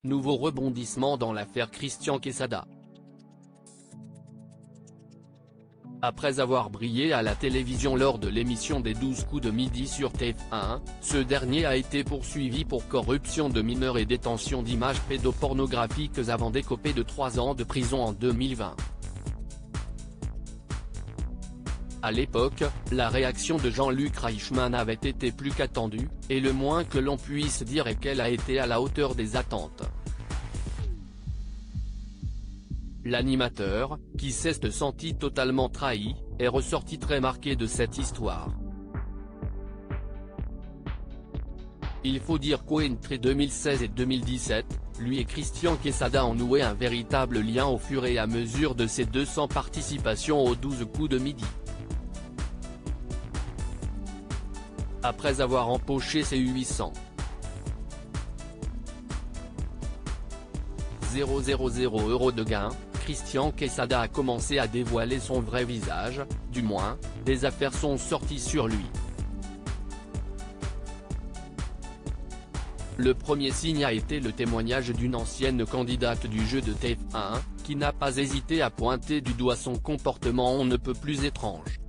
Nouveau rebondissement dans l'affaire Christian Quesada. Après avoir brillé à la télévision lors de l'émission des 12 coups de midi sur TF1, ce dernier a été poursuivi pour corruption de mineurs et détention d'images pédopornographiques avant d'écoper de 3 ans de prison en 2020. À l'époque, la réaction de Jean-Luc Reichmann avait été plus qu'attendue, et le moins que l'on puisse dire est qu'elle a été à la hauteur des attentes. L'animateur, qui s'est senti totalement trahi, est ressorti très marqué de cette histoire. Il faut dire qu'entre 2016 et 2017, lui et Christian Quesada ont noué un véritable lien au fur et à mesure de ses 200 participations aux 12 coups de midi. Après avoir empoché ses 800 000 € de gains, Christian Quesada a commencé à dévoiler son vrai visage, du moins, des affaires sont sorties sur lui. Le premier signe a été le témoignage d'une ancienne candidate du jeu de TF1, qui n'a pas hésité à pointer du doigt son comportement on ne peut plus étrange.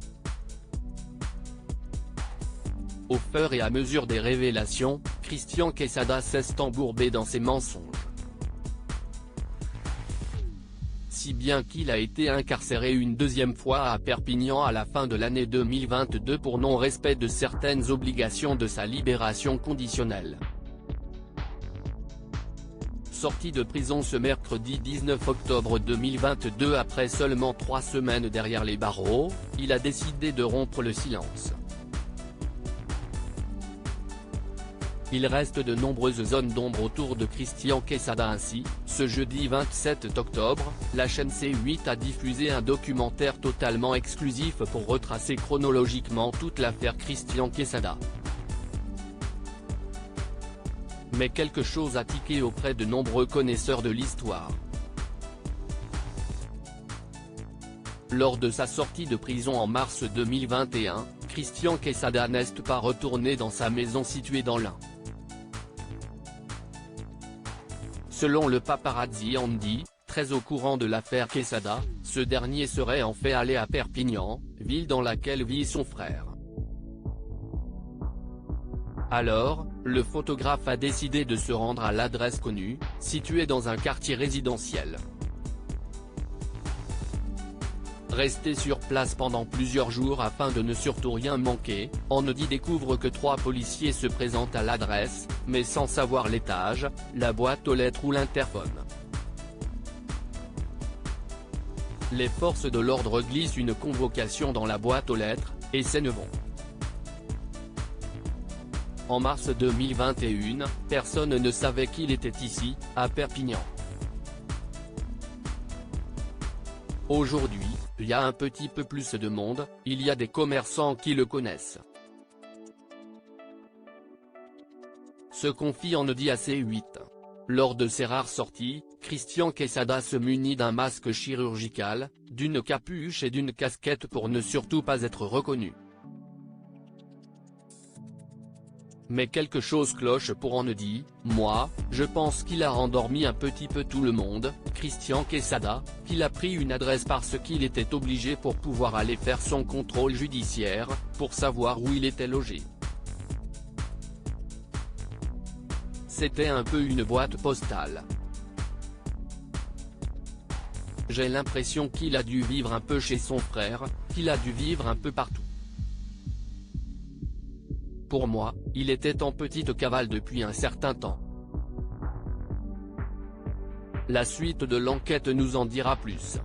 Au fur et à mesure des révélations, Christian Quesada s'est embourbé dans ses mensonges. Si bien qu'il a été incarcéré une deuxième fois à Perpignan à la fin de l'année 2022 pour non-respect de certaines obligations de sa libération conditionnelle. Sorti de prison ce mercredi 19 octobre 2022 après seulement 3 semaines derrière les barreaux, il a décidé de rompre le silence. Il reste de nombreuses zones d'ombre autour de Christian Quesada ainsi, ce jeudi 27 octobre, la chaîne C8 a diffusé un documentaire totalement exclusif pour retracer chronologiquement toute l'affaire Christian Quesada. Mais quelque chose a tiqué auprès de nombreux connaisseurs de l'histoire. Lors de sa sortie de prison en mars 2021, Christian Quesada n'est pas retourné dans sa maison située dans l'Ain. Selon le paparazzi Andy, très au courant de l'affaire Quesada, ce dernier serait en fait allé à Perpignan, ville dans laquelle vit son frère. Alors, le photographe a décidé de se rendre à l'adresse connue, située dans un quartier résidentiel. Resté sur place pendant plusieurs jours afin de ne surtout rien manquer, Andy découvre que 3 policiers se présentent à l'adresse, mais sans savoir l'étage, la boîte aux lettres ou l'interphone. Les forces de l'ordre glissent une convocation dans la boîte aux lettres, et s'en vont. En mars 2021, personne ne savait qu'il était ici, à Perpignan. Aujourd'hui, il y a un petit peu plus de monde, il y a des commerçants qui le connaissent. Se confie Andy à C8. Lors de ses rares sorties, Christian Quesada se munit d'un masque chirurgical, d'une capuche et d'une casquette pour ne surtout pas être reconnu. Mais quelque chose cloche pour Andy, moi, je pense qu'il a rendormi un petit peu tout le monde, Christian Quesada, qu'il a pris une adresse parce qu'il était obligé pour pouvoir aller faire son contrôle judiciaire, pour savoir où il était logé. C'était un peu une boîte postale. J'ai l'impression qu'il a dû vivre un peu chez son frère, qu'il a dû vivre un peu partout. Pour moi, il était en petite cavale depuis un certain temps. La suite de l'enquête nous en dira plus.